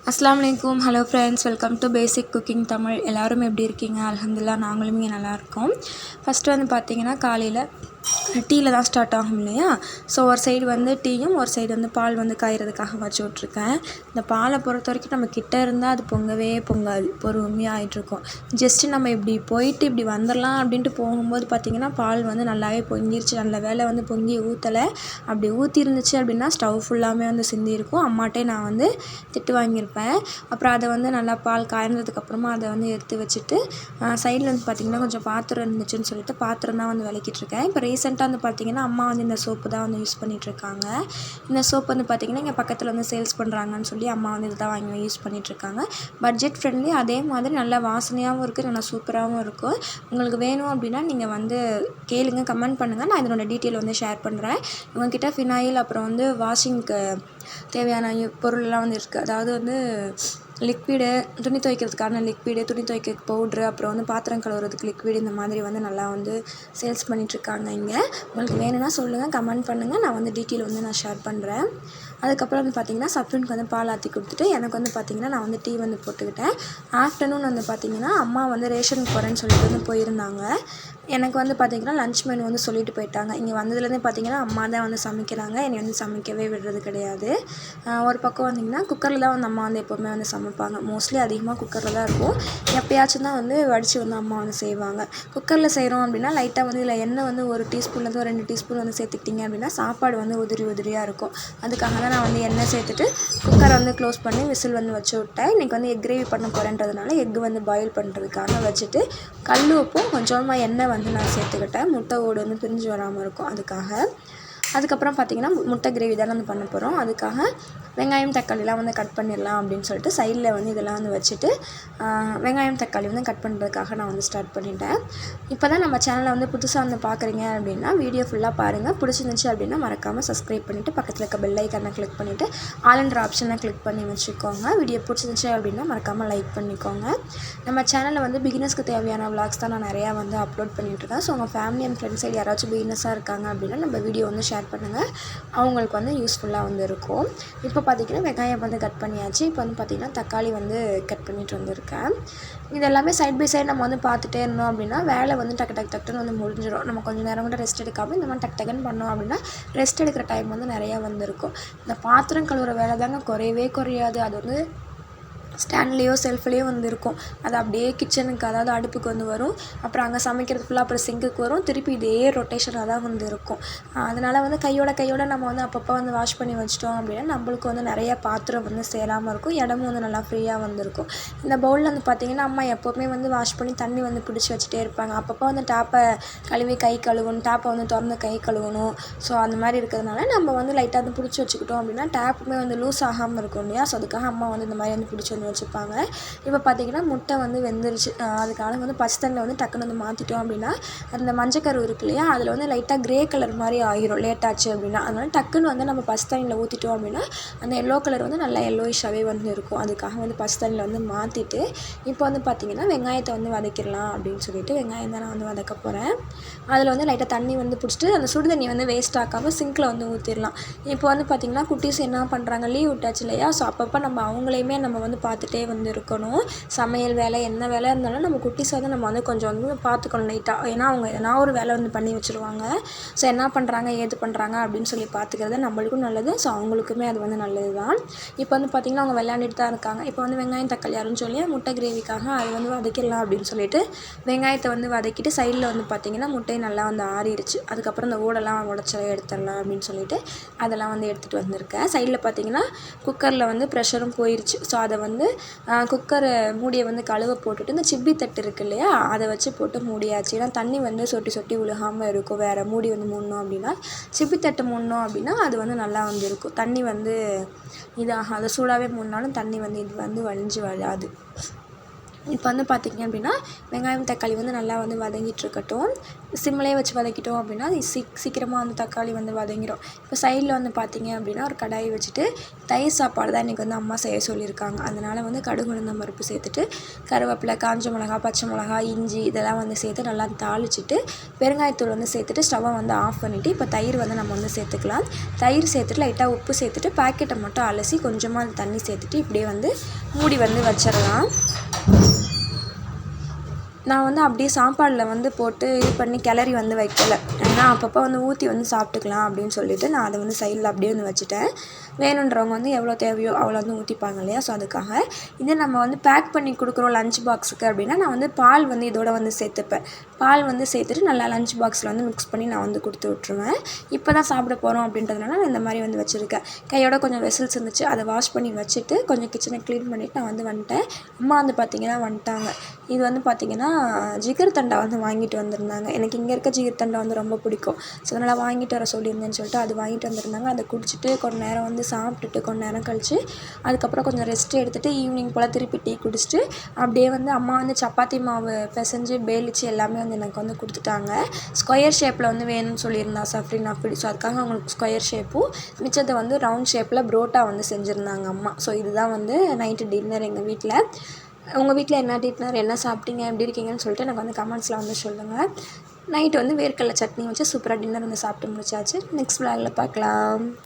அஸ்ஸலாமு அலைக்கும். Hello friends, welcome to basic cooking Tamil. எல்லோரும் எப்படி இருக்கீங்க? அல்ஹம்துலில்லாஹ் நாங்களும் இங்கே நல்லாயிருக்கோம். ஃபஸ்ட்டு வந்து பார்த்திங்கன்னா காலையில் டீயில் தான் ஸ்டார்ட் ஆகும் இல்லையா? ஸோ ஒரு சைடு வந்து டீயும் ஒரு சைடு வந்து பால் வந்து காய்கிறதுக்காக வச்சு விட்ருக்கேன். இந்த பாலை பொறுத்த வரைக்கும் நம்ம கிட்டே இருந்தால் அது பொங்கவே பொங்காது, பொறுமையாக ஆகிட்ருக்கும். ஜஸ்ட்டு நம்ம இப்படி போயிட்டு இப்படி வந்துடலாம் அப்படின்ட்டு போகும்போது பார்த்திங்கன்னா பால் வந்து நல்லாவே பொங்கிருச்சு. நல்ல வேலை வந்து பொங்கி ஊற்றலை. அப்படி ஊற்றி இருந்துச்சு அப்படின்னா ஸ்டவ் ஃபுல்லாமே வந்து சிந்தியிருக்கும். அம்மாட்டே நான் வந்து திட்டு வாங்கியிருப்பேன். அப்புறம் அதை வந்து நல்லா பால் காய்ந்ததுக்கப்புறமா அதை வந்து எடுத்து வச்சுட்டு சைடில் வந்து பார்த்திங்கன்னா கொஞ்சம் பாத்திரம் இருந்துச்சுன்னு சொல்லிட்டு பாத்திரம் தான் வந்து விளக்கிட்டுருக்கேன். இப்போ ரீசெண்டாக வந்து பார்த்திங்கன்னா அம்மா வந்து இந்த சோப்பு தான் வந்து யூஸ் பண்ணிகிட்ருக்காங்க. இந்த சோப்பு வந்து பார்த்திங்கன்னா இங்கே பக்கத்தில் வந்து சேல்ஸ் பண்ணுறாங்கன்னு சொல்லி அம்மா வந்து இதை தான் வாங்கி யூஸ் பண்ணிகிட்ருக்காங்க. பட்ஜெட் ஃப்ரெண்ட்லி, அதே மாதிரி நல்லா வாசனையாகவும் இருக்குது, நல்லா சூப்பராகவும் இருக்கும். உங்களுக்கு வேணும் அப்படின்னா நீங்கள் வந்து கேளுங்க, கமெண்ட் பண்ணுங்கள். நான் இதனோட டீட்டெயில் வந்து ஷேர் பண்ணுறேன். இவங்ககிட்ட ஃபினாயில் அப்புறம் வந்து வாஷிங்க்கு தேவையான பொருளெல்லாம் வந்து இருக்குது. அதாவது வந்து லிக்விடு, துணி துவைக்கிறதுக்கான லிக்விடு, துணி துவைக்க பவுட்ரு, அப்புறம் வந்து பாத்திரம் கழுவுறதுக்கு லிக்விடு, இந்த மாதிரி வந்து நல்லா வந்து சேல்ஸ் பண்ணிகிட்ருக்காங்க இங்கே. உங்களுக்கு வேணும்னா சொல்லுங்கள், கமெண்ட் பண்ணுங்கள். நான் வந்து டீட்டெயில் வந்து நான் ஷேர் பண்ணுறேன். அதுக்கப்புறம் வந்து பார்த்திங்கன்னா சஃப்ரனுக்கு வந்து பால் ஆற்றி கொடுத்துட்டு எனக்கு வந்து பார்த்திங்கன்னா நான் வந்து டீ வந்து போட்டுக்கிட்டேன். ஆஃப்டர்நூன் வந்து பார்த்திங்கன்னா அம்மா வந்து ரேஷனுக்கு போகிறேன்னு சொல்லிட்டு வந்து போயிருந்தாங்க. எனக்கு வந்து பார்த்திங்கன்னா லன்ச் மெனு வந்து சொல்லிட்டு போயிட்டாங்க. இங்கே வந்ததுலேருந்தே பார்த்திங்கன்னா அம்மா தான் வந்து சமைக்கிறாங்க, என்னை வந்து சமைக்கவே விடுறது கிடையாது. ஒரு பக்கம் வந்திங்கன்னா குக்கரில் தான் வந்து அம்மா வந்து எப்போவுமே வந்து சமைப்பாங்க. மோஸ்ட்லி அதிகமாக குக்கரில் தான் இருக்கும். எப்போயாச்சும் தான் வந்து வடித்து வந்து அம்மா வந்து செய்வாங்க. குக்கரில் செய்கிறோம் அப்படின்னா லைட்டாக வந்து இதில் எண்ணெய் வந்து ஒரு டீஸ்பூன்லேருந்து ஒரு 2 டீஸ்பூன் வந்து சேர்த்துக்கிட்டிங்க அப்படின்னா சாப்பாடு வந்து உதிரியாக இருக்கும். அதுக்காக தான் நான் வந்து எண்ணெய் சேர்த்துட்டு குக்கரை வந்து க்ளோஸ் பண்ணி விசில் வந்து வச்சு விட்டேன். இன்றைக்கி வந்து எக் கிரேவி பண்ண போகிறேன்றதுனால எக் வந்து பாயில் பண்ணுறதுக்காக வச்சுட்டு கல் உப்பும் கொஞ்சமாக எண்ணெய் வந்து நான் சேர்த்துக்கிட்டேன். முட்டை ஓடு வந்து பிரிஞ்சு வராமல் இருக்கும் அதுக்காக. அதுக்கப்புறம் பார்த்திங்கன்னா முட்டை கிரேவி தானே வந்து பண்ண போகிறோம். அதுக்காக வெங்காயம் தக்காளிலாம் வந்து கட் பண்ணிடலாம் அப்படின்னு சொல்லிட்டு சைடில் வந்து இதெல்லாம் வந்து வச்சுட்டு வெங்காயம் தக்காளி வந்து கட் பண்ணுறதுக்காக நான் வந்து ஸ்டார்ட் பண்ணிட்டேன். இப்போ தான் நம்ம சேனலை வந்து புதுசாக வந்து பார்க்குறீங்க அப்படின்னா வீடியோ ஃபுல்லாக பாருங்கள். பிடிச்சிருந்துச்சு அப்படின்னா மறக்காமல் சப்ஸ்கிரைப் பண்ணிவிட்டு பக்கத்தில் இருக்க பெல் ஐக்கானை கிளிக் பண்ணிவிட்டு ஆல்ன்ற ஆப்ஷனை கிளிக் பண்ணி வச்சுக்கோங்க. வீடியோ பிடிச்சிருந்துச்சு அப்படின்னா மறக்காமல் லைக் பண்ணிக்கோங்க. நம்ம சேனலில் வந்து பிகினர்ஸ்க்கு தேவையான விளாக்ஸ் தான் நான் நிறையா வந்து அப்லோட் பண்ணிகிட்ருக்கேன். ஸோ உங்கள் ஃபேமிலி அண்ட் ஃப்ரெண்ட்ஸ் சைடு யாராச்சும் பிகினர்ஸாக இருக்காங்க அப்படின்னா நம்ம வீடியோ வந்து ஷேர் பண்ணுங்கள், அவங்களுக்கு வந்து யூஸ்ஃபுல்லாக வந்து இருக்கும். இப்போ பார்த்திங்கன்னா வெங்காயம் வந்து கட் பண்ணியாச்சு. இப்போ வந்து பார்த்திங்கன்னா தக்காளி வந்து கட் பண்ணிட்டு வந்திருக்கேன். இது எல்லாமே சைட் பை சைடு நம்ம வந்து பார்த்துட்டே இருந்தோம் அப்படின்னா வேலை வந்து டக்குன்னு வந்து முடிஞ்சிடும். நம்ம கொஞ்சம் நேரம் கூட ரெஸ்ட் எடுக்காமல் இந்த மாதிரி டக்குன்னு பண்ணோம் அப்படின்னா ரெஸ்ட் எடுக்கிற டைம் வந்து நிறையா வந்துருக்கும். இந்த பாத்திரம் கழுவுற வேலை தாங்க குறையவே குறையாது. அது வந்து ஸ்டாண்ட்லேயோ செல்ஃப்லேயோ வந்து இருக்கும். அது அப்படியே கிச்சனுக்கு, அதாவது அடுப்புக்கு வந்து வரும். அப்புறம் அங்கே சமைக்கிறது ஃபுல்லாக அப்புறம் சிங்குக்கு வரும். திருப்பி இதே ரொட்டேஷனாக தான் வந்து இருக்கும். அதனால் வந்து கையோட நம்ம வந்து அப்பப்போ வந்து வாஷ் பண்ணி வச்சிட்டோம் அப்படின்னா நம்மளுக்கு வந்து நிறைய பாத்திரம் வந்து சேராமல் இருக்கும். இடமும் வந்து நல்லா ஃப்ரீயாக வந்துருக்கும். இந்த பவுலில் வந்து பார்த்திங்கன்னா அம்மா எப்போவுமே வந்து வாஷ் பண்ணி தண்ணி வந்து பிடிச்சி வச்சுட்டே இருப்பாங்க. அப்பப்போ வந்து டேப்பை கழுவி கை கழுவணும், டேப்பை வந்து திறந்து கை கழுவணும். ஸோ அந்த மாதிரி இருக்கிறதுனால நம்ம வந்து லைட்டாக வந்து பிடிச்சி வச்சுக்கிட்டோம் அப்படின்னா டேப்புமே வந்து லூஸ் ஆகாமல் இருக்கும் இல்லையா? ஸோ அதுக்காக அம்மா வந்து இந்த மாதிரி வந்து பிடிச்சி வந்து வச்சுப்பாங்க. இப்போ பார்த்திங்கன்னா முட்டை வந்து வெந்துருச்சு. அதுக்காக வந்து பச்சை தண்ணியில் வந்து டக்குன்னு வந்து மாற்றிட்டோம் அப்படின்னா அந்த மஞ்சக்கரு இருக்கு இல்லையா, அதில் வந்து லைட்டாக க்ரே கலர் மாதிரி ஆகிரும் லேட் ஆச்சு அப்படின்னா. அதனால் டக்குன்னு வந்து நம்ம பச்சை தண்ணியில் ஊற்றிட்டோம் அப்படின்னா அந்த எல்லோ கலர் வந்து நல்லா எல்லோயிஷாகவே வந்து இருக்கும். அதுக்காக வந்து பச்சை தண்ணியில் வந்து மாற்றிட்டு இப்போ வந்து பார்த்திங்கன்னா வெங்காயத்தை வந்து வதக்கிடலாம் அப்படின்னு சொல்லிட்டு வெங்காயம் தான் நான் வந்து வதக்க போகிறேன். அதில் வந்து லைட்டாக தண்ணி வந்து பிடிச்சிட்டு அந்த சுடு தண்ணி வந்து வேஸ்ட் ஆக்காமல் சிங்கில் வந்து ஊற்றிடலாம். இப்போ வந்து பார்த்திங்கன்னா குட்டீஸ் என்ன பண்ணுறாங்க, லீவ் விட்டாச்சு இல்லையா? ஸோ அப்பப்போ நம்ம அவங்களையுமே நம்ம வந்து பார்த்துட்டே வந்து இருக்கணும். சமையல் வேலை என்ன வேலை இருந்தாலும் நம்ம குட்டீஸை வந்து நம்ம வந்து கொஞ்சம் வந்து பார்த்துக்கணும் லைட்டாக. ஏன்னா அவங்க எதனா ஒரு வேலை வந்து பண்ணி வச்சுருவாங்க. ஸோ என்ன பண்ணுறாங்க ஏது பண்ணுறாங்க அப்படின்னு சொல்லி பார்த்துக்கிறது நம்மளுக்கும் நல்லது. ஸோ அவங்களுக்குமே அது வந்து நல்லது தான். இப்போ வந்து பார்த்திங்கன்னா அவங்க விளையாண்டுட்டு தான் இருக்காங்க. இப்போ வந்து வெங்காயம் தக்காளி அருன்னு சொல்லி முட்டை கிரேவிக்காக அது வந்து வதக்கிடலாம் அப்படின்னு சொல்லிட்டு வெங்காயத்தை வந்து வதக்கிட்டு சைடில் வந்து பார்த்திங்கன்னா முட்டையை நல்லா வந்து ஆறிடுச்சு. அதுக்கப்புறம் இந்த ஓடெல்லாம் உடச்சலை எடுத்துடலாம் அப்படின்னு சொல்லிட்டு அதெல்லாம் வந்து எடுத்துகிட்டு வந்திருக்கேன். சைடில் பார்த்திங்கன்னா குக்கரில் வந்து ப்ரெஷரும் போயிடுச்சு. ஸோ அதை வந்து குக்கரை மூடியை வந்து கழுவ போட்டுட்டு இந்த சிப்பி தட்டு இருக்குது இல்லையா, அதை வச்சு போட்டு மூடியாச்சு. ஏன்னா தண்ணி வந்து சொட்டி விழுகாமல் இருக்கும். வேறு மூடி வந்து மூடணும் அப்படின்னா சிப்பி தட்டு மூடணும் அப்படின்னா அது வந்து நல்லா வந்து இருக்கும். தண்ணி வந்து இதாக அதை சூடாகவே மூடினாலும் தண்ணி வந்து இது வந்து வழிஞ்சு வராது. இப்போ வந்து பார்த்திங்க அப்படின்னா வெங்காயம் தக்காளி வந்து நல்லா வந்து வதங்கிட்டுருக்கட்டும். சிம்லேயே வச்சு வதக்கிட்டோம் அப்படின்னா அது சீக்கிரமாக வந்து தக்காளி வந்து வதங்கிடும். இப்போ சைடில் வந்து பார்த்திங்க அப்படின்னா ஒரு கடாயை வச்சுட்டு தயிர் சாப்பாடு தான் இன்றைக்கி வந்து அம்மா செய்ய சொல்லியிருக்காங்க. அதனால் வந்து கடுகு உளுந்தம் பருப்பு சேர்த்துட்டு கருவேப்பிலை, காஞ்ச மிளகா, பச்சை மிளகா, இஞ்சி இதெல்லாம் வந்து சேர்த்து நல்லா தாளிச்சிட்டு பெருங்காயத்தூள் வந்து சேர்த்துட்டு ஸ்டவ்வை வந்து ஆஃப் பண்ணிவிட்டு இப்போ தயிர் வந்து நம்ம வந்து சேர்த்துக்கலாம். தயிர் சேர்த்துட்டு லைட்டாக உப்பு சேர்த்துட்டு பாக்கெட்டை மட்டும் அலசி கொஞ்சமாக தண்ணி சேர்த்துட்டு இப்படியே வந்து மூடி வந்து வச்சிடலாம். நான் வந்து அப்படியே சாப்பாடில் வந்து போட்டு இது பண்ணி கிளறி வந்து வைக்கல. ஏன்னா அப்பப்போ வந்து ஊற்றி வந்து சாப்பிட்டுக்கலாம் அப்படின்னு சொல்லிட்டு நான் அதை வந்து சைடில் அப்படியே வந்து வச்சுட்டேன். வேணுன்றவங்க வந்து எவ்வளோ தேவையோ அவ்வளோ வந்து ஊற்றிப்பாங்க இல்லையா? ஸோ அதுக்காக இதே நம்ம வந்து பேக் பண்ணி கொடுக்குறோம் லஞ்ச் பாக்ஸுக்கு அப்படின்னா நான் வந்து பால் வந்து இதோட வந்து சேர்த்துப்பேன். பால் வந்து சேர்த்துட்டு நல்லா லஞ்ச் பாக்ஸில் வந்து மிக்ஸ் பண்ணி நான் வந்து கொடுத்து விட்ருவேன். இப்போ தான் சாப்பிட போகிறோம் அப்படின்றதுனால நான் இந்த மாதிரி வந்து வச்சுருக்கேன். கையோட கொஞ்சம் வெசல்ஸ் இருந்துச்சு, அதை வாஷ் பண்ணி வச்சுட்டு கொஞ்சம் கிச்சனை க்ளீன் பண்ணிவிட்டு நான் வந்து வந்துட்டேன். அம்மா வந்து பார்த்திங்கன்னா வந்துட்டாங்க. இது வந்து பார்த்திங்கன்னா ஜிகர் தண்டா வந்து வாங்கிட்டு வந்திருந்தாங்க. எனக்கு இங்கே இருக்க ஜிகர் தண்டா வந்து ரொம்ப பிடிக்கும். ஸோ அதனால் வாங்கிட்டு வர சொல்லியிருந்தேன்னு சொல்லிட்டு அது வாங்கிட்டு வந்திருந்தாங்க. அதை குடிச்சிட்டு கொஞ்சம் நேரம் வந்து சாப்பிட்டுட்டு கொஞ்சம் நேரம் கழித்து அதுக்கப்புறம் கொஞ்சம் ரெஸ்ட் எடுத்துகிட்டு ஈவினிங் போல் திருப்பி டீ குடிச்சிட்டு அப்படியே வந்து அம்மா வந்து சப்பாத்தி மாவு பிசைஞ்சு பேலிச்சு எல்லாமே வந்து எனக்கு வந்து கொடுத்துட்டாங்க. ஸ்கொயர் ஷேப்பில் வந்து வேணும்னு சொல்லியிருந்தா சஃப்ரின் அப்படி. ஸோ அதுக்காக அவங்களுக்கு ஸ்கொயர் ஷேப்பும் மிச்சத்தை வந்து ரவுண்ட் ஷேப்பில் புரோட்டா வந்து செஞ்சுருந்தாங்க அம்மா. ஸோ இதுதான் வந்து நைட்டு டின்னர் எங்கள் வீட்டில். உங்கள் வீட்டில் என்ன டின்னர், என்ன சாப்பிட்டீங்க, எப்படி இருக்கீங்கன்னு சொல்லிட்டு எனக்கு வந்து கமெண்ட்ஸில் வந்து சொல்லுங்கள். நைட்டு வந்து வேர்க்கடலை சட்னி வச்சு சூப்பராக டின்னர் வந்து சாப்பிட்டு முடிச்சாச்சு. நெக்ஸ்ட் விளாகில் பார்க்கலாம்.